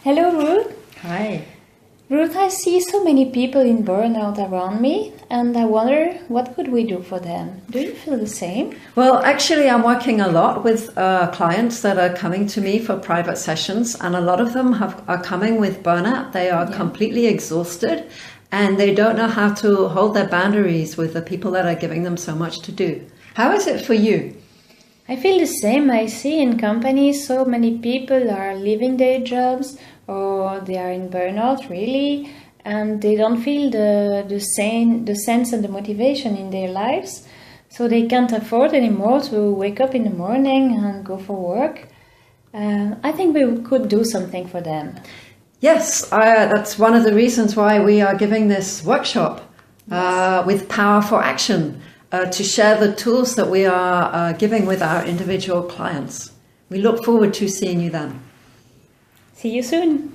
Hello, Ruth. Hi. Ruth, I see so many people in burnout around me, and I wonder, what could we do for them? Do you feel the same? Well, actually, I'm working a lot with clients that are coming to me for private sessions, and a lot of them are coming with burnout. They are completely exhausted, and they don't know how to hold their boundaries with the people that are giving them so much to do. How is it for you? I feel the same. I see in companies so many people are leaving their jobs or they are in burnout really, and they don't feel the sense and the motivation in their lives. So they can't afford anymore to wake up in the morning and go for work. I think we could do something for them. Yes, that's one of the reasons why we are giving this workshop with Power for Action. To share the tools that we are giving with our individual clients. We look forward to seeing you then. See you soon.